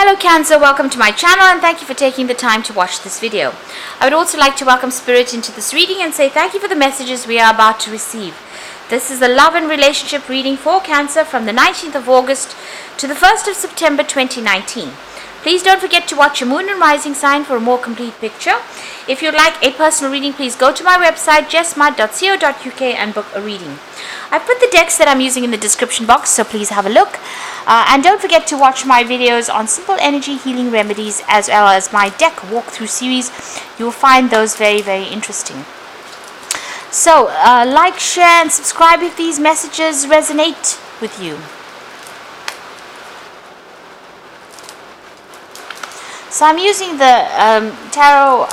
Hello Cancer, welcome to my channel and thank you for taking the time to watch this video. I would also like to welcome Spirit into this reading and say thank you for the messages we are about to receive. This is the love and relationship reading for Cancer from the 19th of August to the 1st of September 2019. Please don't forget to watch your moon and rising sign for a more complete picture. If you'd like a personal reading, please go to my website jessmud.co.uk and book a reading. I've put the decks that I'm using in the description box, so please have a look. And don't forget to watch my videos on simple energy healing remedies as well as my deck walkthrough series. You will find those very, very interesting. So, like, share and subscribe if these messages resonate with you. So I'm using the tarot,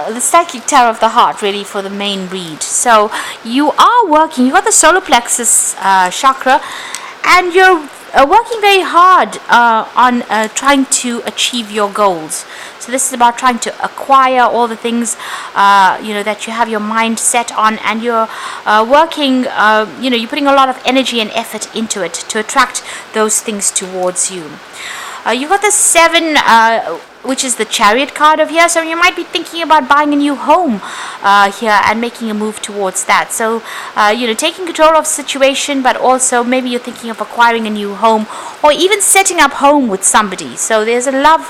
the psychic tarot of the heart, really, for the main read. So you are working, you got the solar plexus chakra, and you're working very hard on trying to achieve your goals. So this is about trying to acquire all the things that you have your mind set on, and you're working, you're putting a lot of energy and effort into it to attract those things towards you. You got the 7, which is the Chariot card over here. So you might be thinking about buying a new home here and making a move towards that. So, taking control of the situation, but also maybe you're thinking of acquiring a new home or even setting up home with somebody. So there's a love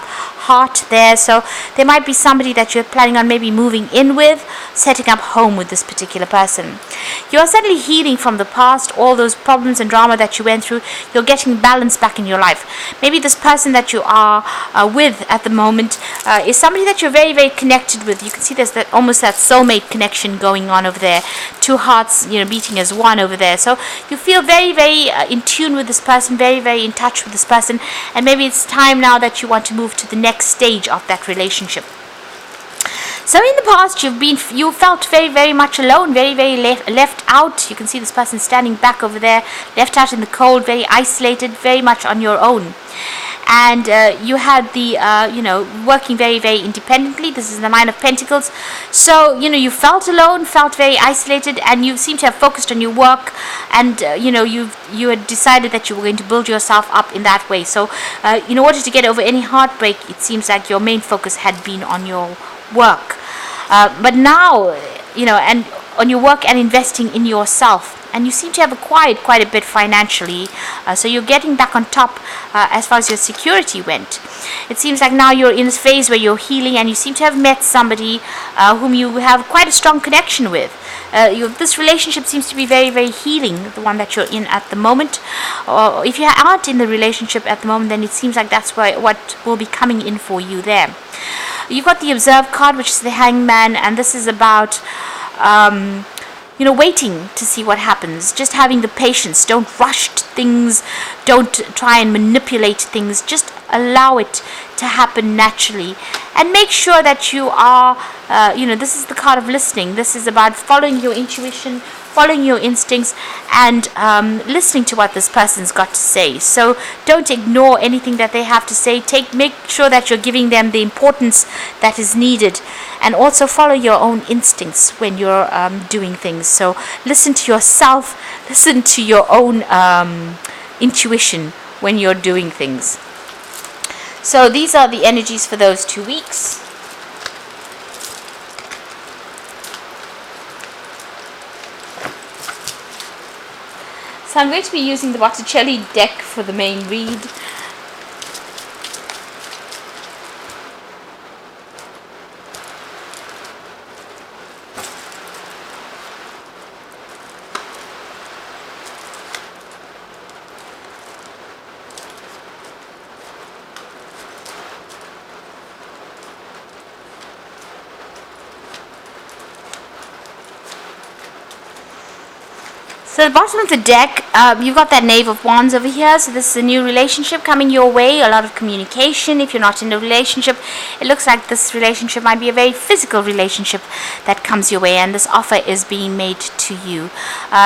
heart there. So there might be somebody that you're planning on maybe moving in with, setting up home with this particular person. You are suddenly healing from the past, all those problems and drama that you went through. You're getting balance back in your life. Maybe this person that you are with at the moment is somebody that you're very, very connected with. You can see there's almost that soulmate connection going on over there. Two hearts, beating as one over there. So you feel very, very in tune with this person, very, very in touch with this person, and maybe it's time now that you want to move to the next stage of that relationship. So in the past, you felt very, very much alone, very, very left out. You can see this person standing back over there, left out in the cold, very isolated, very much on your own. And you had the, working very, very independently. This is the Nine of Pentacles. So, you felt alone, felt very isolated, and you seem to have focused on your work. And, you had decided that you were going to build yourself up in that way. So, in order to get over any heartbreak, it seems like your main focus had been on your work. But now, and on your work and investing in yourself. And you seem to have acquired quite a bit financially, so you're getting back on top as far as your security went. It seems like now you're in this phase where you're healing, and you seem to have met somebody whom you have quite a strong connection with. This relationship seems to be very, very healing, the one that you're in at the moment. Or if you aren't in the relationship at the moment, then it seems like that's what will be coming in for you there. You've got the Observe card, which is the Hangman, and this is about waiting to see what happens, just having the patience. Don't rush things, don't try and manipulate things, just allow it to happen naturally, and make sure that you are, this is the card of listening. This is about following your intuition, following your instincts, and listening to what this person's got to say. So don't ignore anything that they have to say. Make sure that you're giving them the importance that is needed, and also follow your own instincts when you're doing things. So listen to yourself, listen to your own intuition when you're doing things. So these are the energies for those 2 weeks. So I'm going to be using the Botticelli deck for the main read. So the bottom of the deck, you've got that Knave of Wands over here. So this is a new relationship coming your way, a lot of communication. If you're not in a relationship, it looks like this relationship might be a very physical relationship that comes your way, and this offer is being made to you.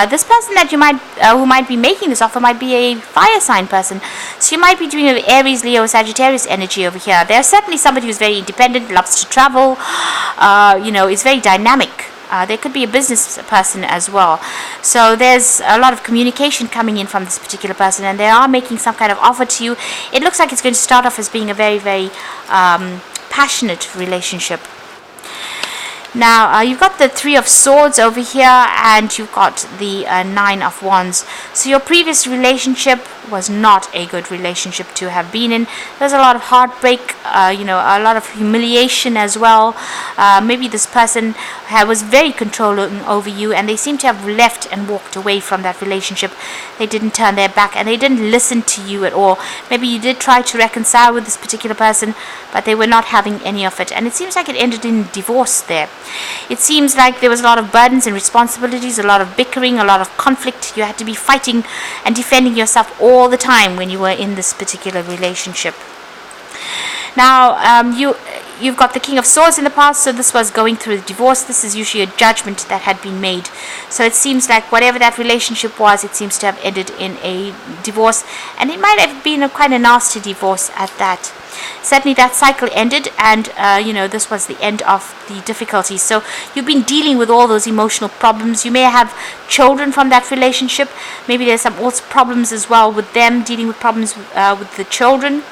This person that who might be making this offer might be a fire sign person. So you might be doing an Aries, Leo, Sagittarius energy over here. There's certainly somebody who's very independent, loves to travel, is very dynamic. There could be a business person as well. So there's a lot of communication coming in from this particular person, and they are making some kind of offer to you. It looks like it's going to start off as being a very, very passionate relationship. Now, you've got the Three of Swords over here, and you've got the Nine of Wands. So your previous relationship was not a good relationship to have been in. There's a lot of heartbreak, a lot of humiliation as well. Maybe this person was very controlling over you, and they seem to have left and walked away from that relationship. They didn't turn their back, and they didn't listen to you at all. Maybe you did try to reconcile with this particular person, but they were not having any of it. And it seems like it ended in divorce there. It seems like there was a lot of burdens and responsibilities, a lot of bickering, a lot of conflict. You had to be fighting and defending yourself all the time when you were in this particular relationship. Now, you've got the King of Swords in the past, so this was going through a divorce. This is usually a judgment that had been made. So it seems like whatever that relationship was, it seems to have ended in a divorce, and it might have been quite a nasty divorce at that. Certainly that cycle ended, and this was the end of the difficulties. So you've been dealing with all those emotional problems. You may have children from that relationship. Maybe there's some also problems as well with them, dealing with problems with the children.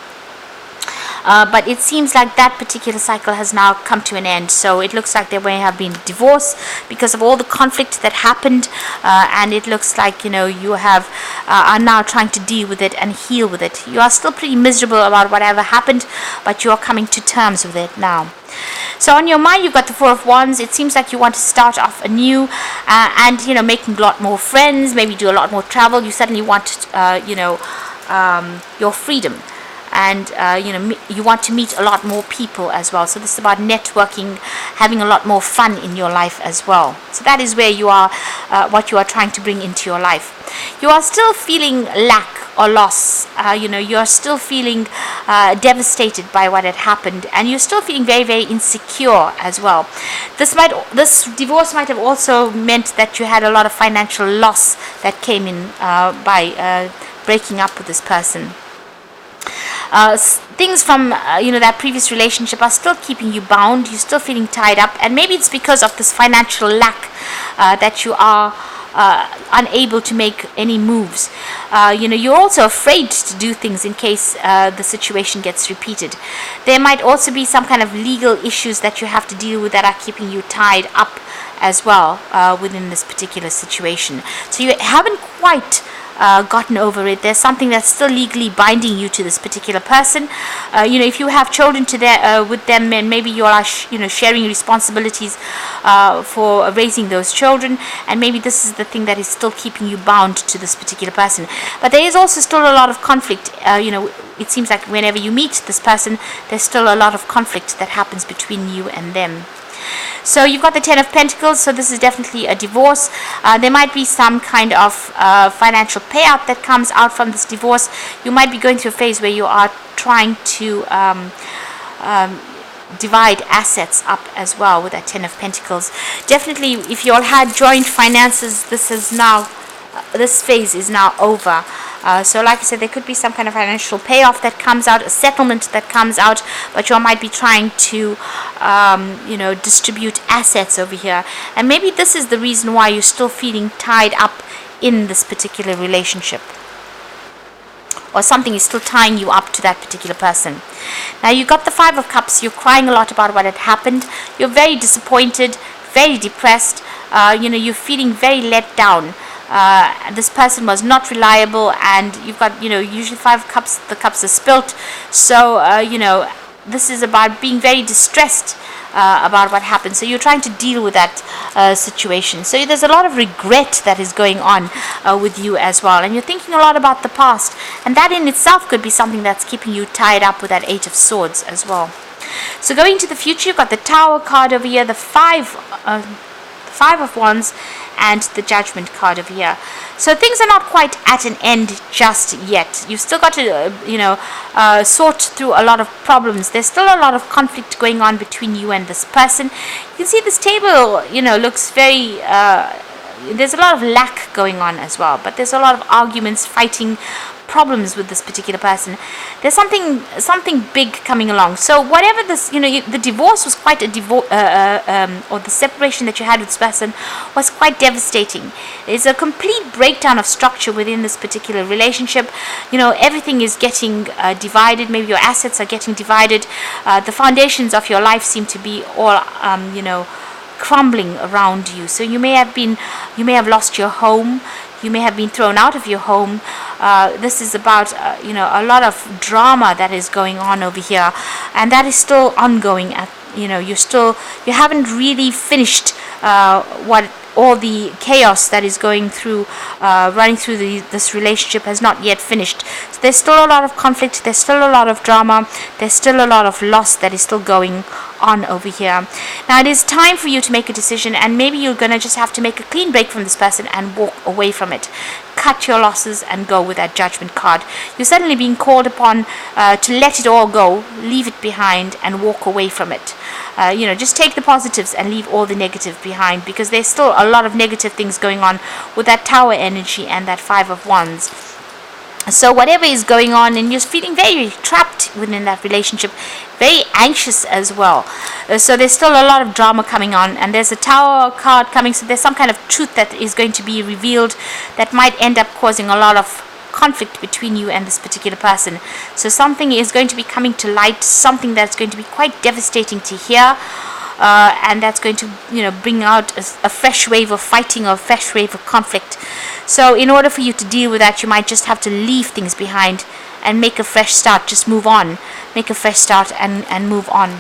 But it seems like that particular cycle has now come to an end. So it looks like there may have been divorce because of all the conflict that happened, and it looks like you are now trying to deal with it and heal with it. You are still pretty miserable about whatever happened, but you are coming to terms with it now. So on your mind, you've got the Four of Wands. It seems like you want to start off anew, and making a lot more friends, maybe do a lot more travel. You suddenly want your freedom. And you want to meet a lot more people as well. So this is about networking, having a lot more fun in your life as well. So that is where you are, what you are trying to bring into your life. You are still feeling lack or loss. You are still feeling devastated by what had happened, and you're still feeling very, very insecure as well. This divorce might have also meant that you had a lot of financial loss that came in by breaking up with this person. Things from that previous relationship are still keeping you bound. You're still feeling tied up, and maybe it's because of this financial lack that you are unable to make any moves. You're also afraid to do things in case the situation gets repeated. There might also be some kind of legal issues that you have to deal with that are keeping you tied up as well within this particular situation. So you haven't quite gotten over it. There's something that's still legally binding you to this particular person. If you have children with them, and maybe you are sharing responsibilities for raising those children, and maybe this is the thing that is still keeping you bound to this particular person. But there is also still a lot of conflict. It seems like whenever you meet this person, there's still a lot of conflict that happens between you and them. So you've got the Ten of Pentacles, so this is definitely a divorce. There might be some kind of financial payout that comes out from this divorce. You might be going through a phase where you are trying to divide assets up as well with that Ten of Pentacles. Definitely, if you all had joint finances, this phase is now over. So like I said, there could be some kind of financial payoff that comes out, a settlement that comes out, but you might be trying to distribute assets over here, and maybe this is the reason why you're still feeling tied up in this particular relationship, or something is still tying you up to that particular person. Now you got the Five of Cups. You're crying a lot about what had happened. You're very disappointed, very depressed. You're feeling very let down. This person was not reliable, and you've got usually Five of Cups, the cups are spilt. So this is about being very distressed about what happened. So you're trying to deal with that situation. So there's a lot of regret that is going on with you as well, and you're thinking a lot about the past, and that in itself could be something that's keeping you tied up with that Eight of Swords as well. So going to the future, you've got the Tower card over here, the Five of Wands, and the Judgment card over here. So things are not quite at an end just yet. You've still got to sort through a lot of problems. There's still a lot of conflict going on between you and this person. You can see this table looks very there's a lot of lack going on as well, but there's a lot of arguments, fighting, problems with this particular person. There's something big coming along. So whatever this, the divorce was quite a divorce, or the separation that you had with this person was quite devastating. There's a complete breakdown of structure within this particular relationship. Everything is getting divided. Maybe your assets are getting divided. The foundations of your life seem to be all crumbling around you. So you may have lost your home. You may have been thrown out of your home. This is about a lot of drama that is going on over here, and that is still ongoing. You haven't really finished what all the chaos that is going through, running through this relationship has not yet finished. So there's still a lot of conflict. There's still a lot of drama. There's still a lot of loss that is still going on over here. Now it is time for you to make a decision, and maybe you're gonna just have to make a clean break from this person and walk away from it. Cut your losses and go with that Judgment card. You're suddenly being called upon to let it all go, leave it behind, and walk away from it. Just take the positives and leave all the negative behind, because there's still a lot of negative things going on with that Tower energy and that Five of Wands. So whatever is going on, and you're feeling very trapped within that relationship, very anxious as well. So there's still a lot of drama coming on, and there's a Tower card coming. So there's some kind of truth that is going to be revealed that might end up causing a lot of conflict between you and this particular person. So something is going to be coming to light, something that's going to be quite devastating to hear. And that's going to bring out a fresh wave of fighting or a fresh wave of conflict. So in order for you to deal with that, you might just have to leave things behind and make a fresh start. Just move on, make a fresh start and move on.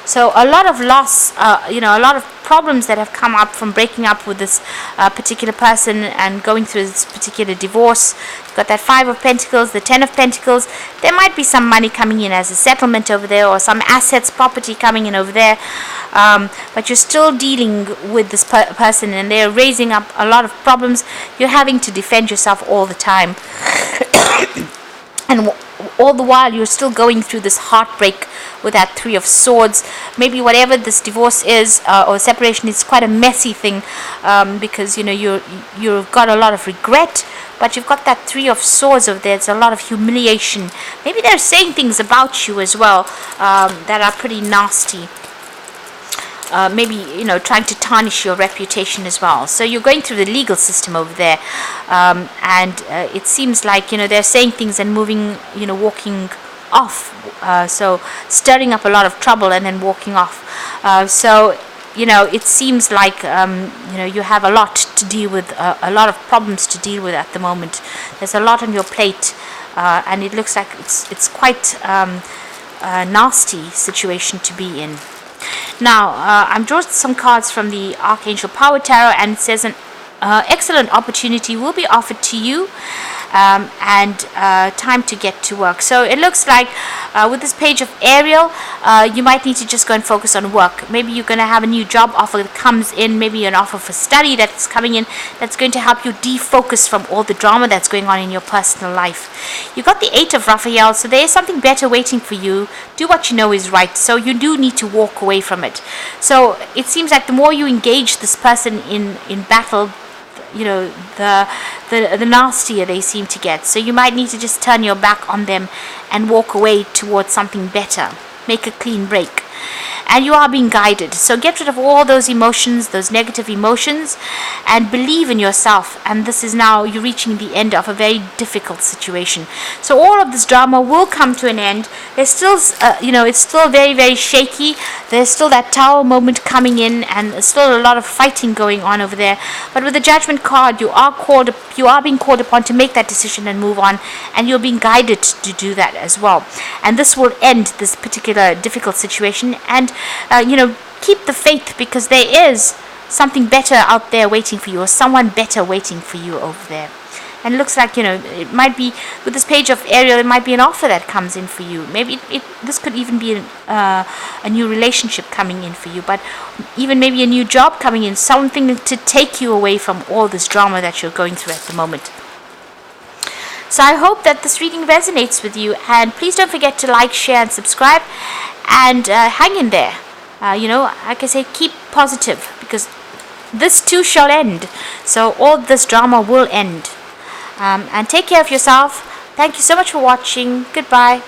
So a lot of loss, a lot of problems that have come up from breaking up with this particular person and going through this particular divorce. You've got that Five of Pentacles, the Ten of Pentacles. There might be some money coming in as a settlement over there, or some assets, property coming in over there. But you're still dealing with this person, and they're raising up a lot of problems. You're having to defend yourself all the time. And all the while you're still going through this heartbreak with that Three of Swords. Maybe whatever this divorce is or separation is quite a messy thing, because you've got a lot of regret, but you've got that Three of Swords over there. It's a lot of humiliation. Maybe they're saying things about you as well that are pretty nasty. Maybe trying to tarnish your reputation as well. So you're going through the legal system over there, and it seems like they're saying things and moving, walking off. So stirring up a lot of trouble and then walking off. So it seems like you have a lot to deal with, a lot of problems to deal with at the moment. There's a lot on your plate, and it looks like it's quite a nasty situation to be in. Now, I'm drawing some cards from the Archangel Power Tarot, and it says an excellent opportunity will be offered to you, and time to get to work. So it looks like with this page of Ariel, you might need to just go and focus on work. Maybe you're going to have a new job offer that comes in, maybe an offer for study that's coming in, that's going to help you defocus from all the drama that's going on in your personal life. You got the Eight of Raphael, so there is something better waiting for you. Do what you know is right. So you do need to walk away from it. So it seems like the more you engage this person in battle, the nastier they seem to get. So you might need to just turn your back on them and walk away towards something better. Make a clean break. And you are being guided. So get rid of all those emotions, those negative emotions, and believe in yourself. And this is now you're reaching the end of a very difficult situation. So all of this drama will come to an end. There's still, it's still very, very shaky. There's still that Tower moment coming in, and there's still a lot of fighting going on over there. But with the Judgment card, you are being called upon to make that decision and move on, and you're being guided to do that as well. And this will end this particular difficult situation. And keep the faith, because there is something better out there waiting for you, or someone better waiting for you over there. And it looks like it might be, with this page of Ariel, it might be an offer that comes in for you. Maybe this could even be a new relationship coming in for you, but even maybe a new job coming in, something to take you away from all this drama that you're going through at the moment. So I hope that this reading resonates with you, and please don't forget to like, share and subscribe, and hang in there. Like I say, keep positive, because this too shall end. So all this drama will end. And take care of yourself. Thank you so much for watching. Goodbye.